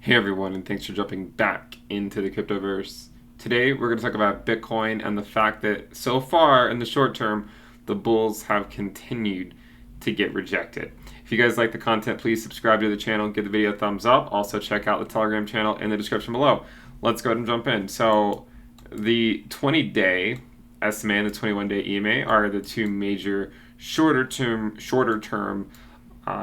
Hey everyone, and thanks for jumping back into the cryptoverse. Today we're going to talk about Bitcoin and the fact that so far in the short term, the bulls have continued to get rejected. If you guys like the content, please subscribe to the channel, give the video a thumbs up. Also check out the Telegram channel in the description below. Let's go ahead and jump in. So the 20-day SMA and the 21-day EMA are the two major shorter term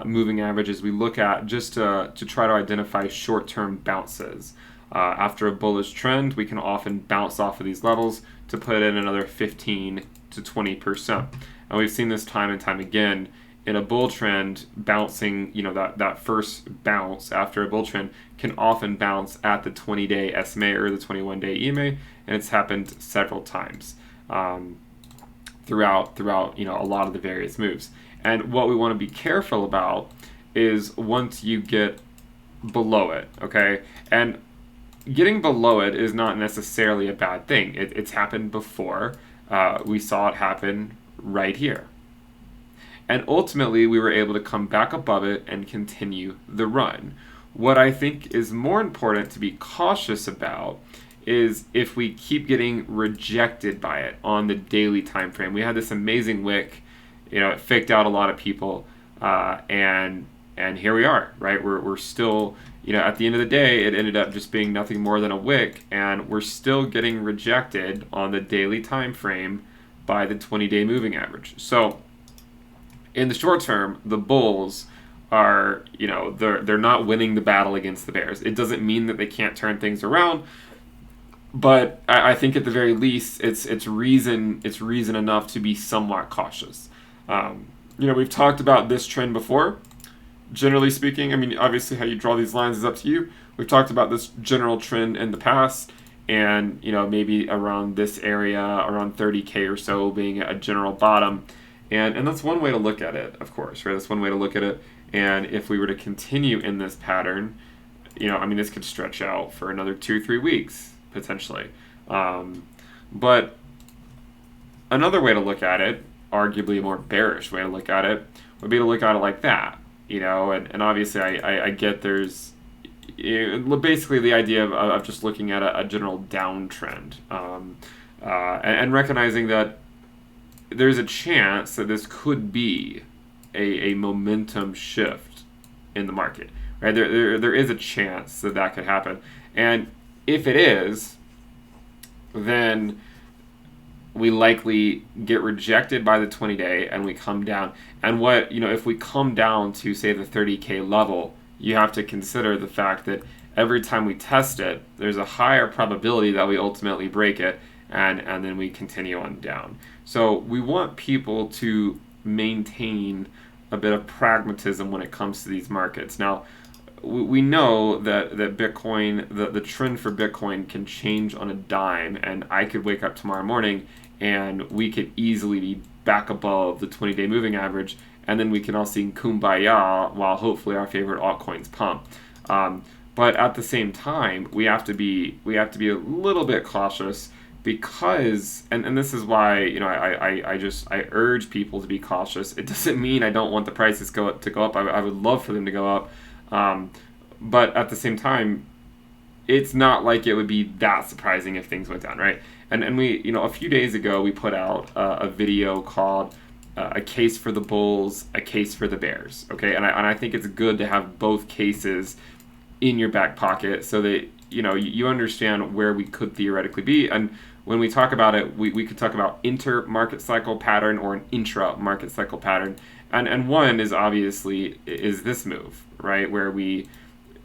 moving averages we look at just to try to identify short-term bounces. After a bullish trend, we can often bounce off of these levels to put in another 15 to 20%. And we've seen this time and time again in a bull trend. Bouncing, that first bounce after a bull trend can often bounce at the 20-day SMA or the 21-day EMA, and it's happened several times throughout a lot of the various moves. And what we want to be careful about is once you get below it, okay? And getting below it is not necessarily a bad thing. It's happened before. We saw it happen right here. And ultimately, we were able to come back above it and continue the run. What I think is more important to be cautious about is if we keep getting rejected by it on the daily time frame. We had this amazing wick. It faked out a lot of people, and here we are, right? We're still, at the end of the day, it ended up just being nothing more than a wick, and we're still getting rejected on the daily time frame by the 20-day moving average. So in the short term, the bulls are, they're not winning the battle against the bears. It doesn't mean that they can't turn things around, but I think at the very least, it's reason enough to be somewhat cautious. We've talked about this trend before. Generally speaking, obviously how you draw these lines is up to you. We've talked about this general trend in the past, and maybe around this area, around 30K or so being a general bottom, and that's one way to look at it, of course, right? That's one way to look at it. And if we were to continue in this pattern, this could stretch out for another 2-3 weeks potentially. But another way to look at it, arguably a more bearish way to look at it, would be to look at it like that, and obviously I get there's basically the idea of just looking at a general downtrend, and recognizing that there's a chance that this could be a momentum shift in the market, right? There is a chance that could happen, and if it is, then we likely get rejected by the 20-day and we come down. And if we come down to, say, the 30K level, you have to consider the fact that every time we test it, there's a higher probability that we ultimately break it, and then we continue on down. So we want people to maintain a bit of pragmatism when it comes to these markets. Now, we know that Bitcoin, the trend for Bitcoin can change on a dime, and I could wake up tomorrow morning and we could easily be back above the 20-day moving average, and then we can all sing kumbaya while hopefully our favorite altcoins pump. But at the same time, we have to be a little bit cautious, because and this is why I urge people to be cautious. It doesn't mean I don't want the prices to go up. I would love for them to go up. But at the same time, it's not like it would be that surprising if things went down, right? And we, a few days ago, we put out a video called "A Case for the Bulls, a Case for the Bears." Okay, and I think it's good to have both cases in your back pocket so that you understand where we could theoretically be. And when we talk about it, we could talk about inter-market cycle pattern or an intra-market cycle pattern. And one is obviously this move, right, where we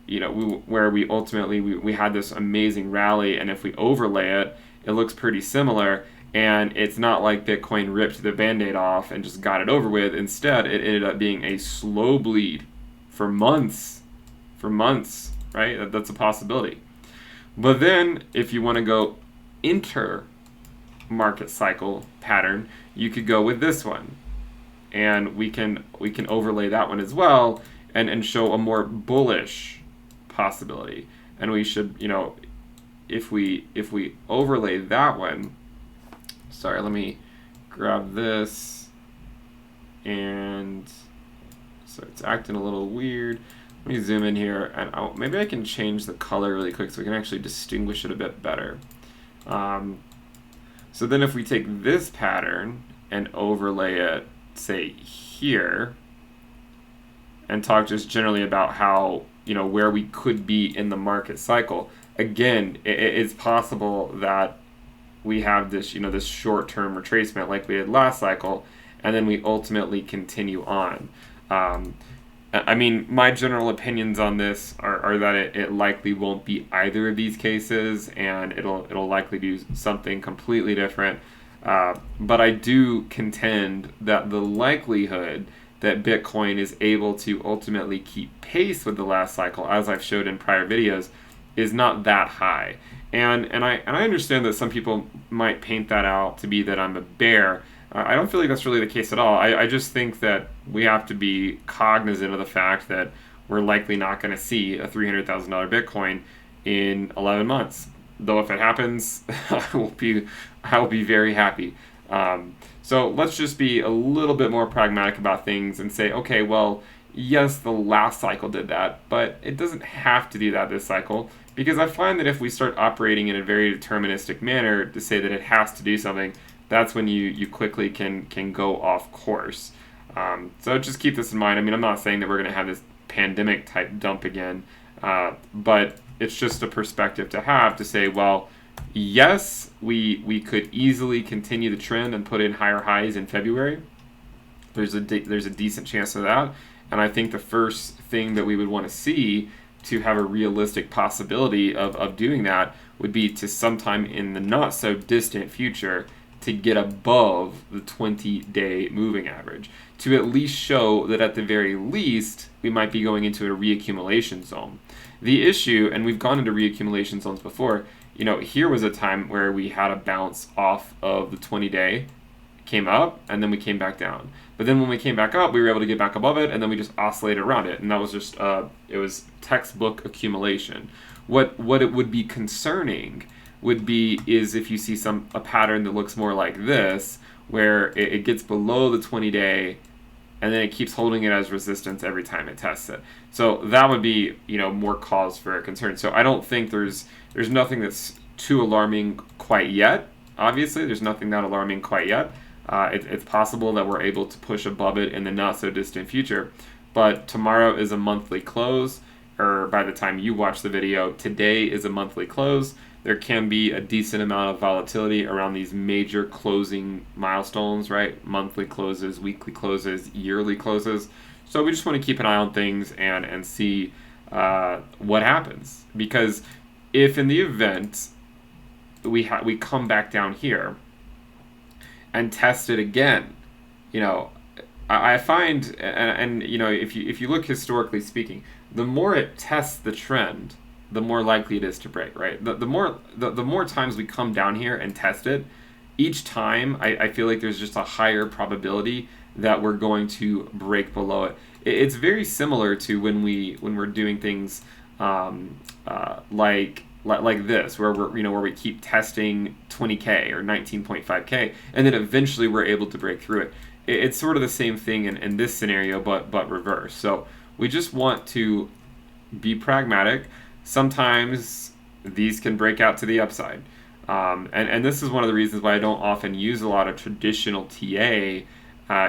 ultimately had this amazing rally, and if we overlay it, it looks pretty similar. And it's not like Bitcoin ripped the Band-Aid off and just got it over with. Instead, it ended up being a slow bleed for months, right? That's a possibility. But then if you want to go inter-market cycle pattern, you could go with this one. And we can overlay that one as well, and show a more bullish possibility. And we should, if we overlay that one, sorry, let me grab this, and so it's acting a little weird. Let me zoom in here, and maybe I can change the color really quick so we can actually distinguish it a bit better. So then if we take this pattern and overlay it, say, here, and talk just generally about how, where we could be in the market cycle, again, it's possible that we have this, this short-term retracement like we had last cycle, and then we ultimately continue on. I mean, my general opinions on this are that it likely won't be either of these cases, and it'll likely do something completely different. But I do contend that the likelihood that Bitcoin is able to ultimately keep pace with the last cycle, as I've showed in prior videos, is not that high. And I understand that some people might paint that out to be that I'm a bear. I don't feel like that's really the case at all. I just think that we have to be cognizant of the fact that we're likely not going to see a $300,000 Bitcoin in 11 months. Though if it happens, I will be very happy. So let's just be a little bit more pragmatic about things and say, okay, well, yes, the last cycle did that, but it doesn't have to do that this cycle, because I find that if we start operating in a very deterministic manner to say that it has to do something, that's when you quickly can go off course. So just keep this in mind. I mean, I'm not saying that we're going to have this pandemic type dump again, but it's just a perspective to have to say, well, yes, we could easily continue the trend and put in higher highs in February. There's a decent chance of that, and I think the first thing that we would want to see to have a realistic possibility of doing that would be to sometime in the not so distant future to get above the 20-day moving average, to at least show that at the very least we might be going into a reaccumulation zone. The issue, and we've gone into reaccumulation zones before, here was a time where we had a bounce off of the 20-day, came up, and then we came back down. But then when we came back up, we were able to get back above it, and then we just oscillated around it, and that was just, it was textbook accumulation. What it would be concerning is if you see a pattern that looks more like this, where it gets below the 20-day, and then it keeps holding it as resistance every time it tests it. So that would be, more cause for concern. So I don't think there's nothing that's too alarming quite yet. Obviously, there's nothing that alarming quite yet. It's possible that we're able to push above it in the not so distant future, but tomorrow is a monthly close, or by the time you watch the video, today is a monthly close. There can be a decent amount of volatility around these major closing milestones, right? Monthly closes, weekly closes, yearly closes. So we just want to keep an eye on things and see what happens. Because if in the event we come back down here and test it again, I find, and if you look historically speaking, the more it tests the trend, the more likely it is to break, right? The more times we come down here and test it, each time I feel like there's just a higher probability that we're going to break below it. It's very similar to when we're doing things like this, where where we keep testing 20K or 19.5K, and then eventually we're able to break through it. It's sort of the same thing in this scenario, but reverse. So we just want to be pragmatic. Sometimes these can break out to the upside. And this is one of the reasons why I don't often use a lot of traditional TA,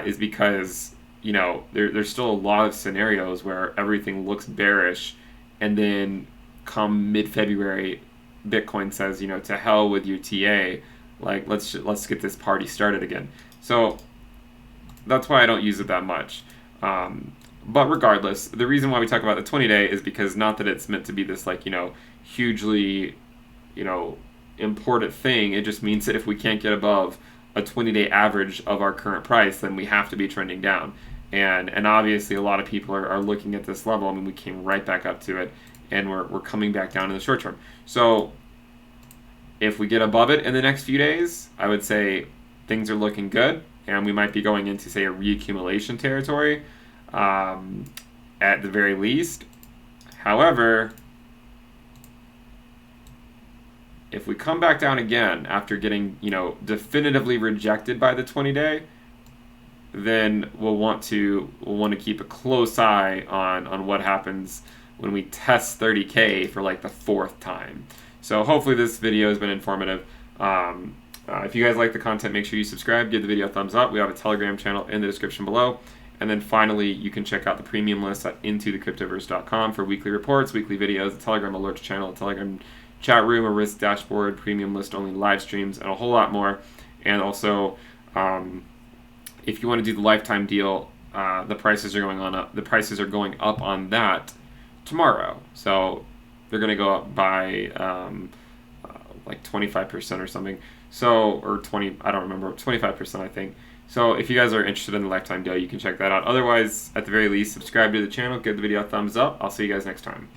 is because, there's still a lot of scenarios where everything looks bearish, and then come mid-February, Bitcoin says, to hell with your TA, like let's get this party started again. So that's why I don't use it that much. But regardless, the reason why we talk about the 20-day is because not that it's meant to be this hugely, important thing. It just means that if we can't get above a 20-day average of our current price, then we have to be trending down. And obviously a lot of people are looking at this level. I mean, we came right back up to it, and we're coming back down in the short term. So if we get above it in the next few days, I would say things are looking good, and we might be going into, say, a reaccumulation territory. At the very least. However, if we come back down again after getting, definitively rejected by the 20-day, then we'll want to keep a close eye on what happens when we test 30K for like the 4th time. So hopefully this video has been informative. If you guys like the content, make sure you subscribe, give the video a thumbs up. We have a Telegram channel in the description below. And then finally, you can check out the premium list at intothe.cryptoverse.com for weekly reports, weekly videos, a Telegram alerts channel, a Telegram chat room, a risk dashboard, premium list only live streams, and a whole lot more. And also, if you want to do the lifetime deal, the prices are going up. The prices are going up on that tomorrow. So they're going to go up by like 25% or something. So, or 20, I don't remember, 25% I think. So if you guys are interested in the lifetime deal, you can check that out. Otherwise, at the very least, subscribe to the channel, give the video a thumbs up. I'll see you guys next time.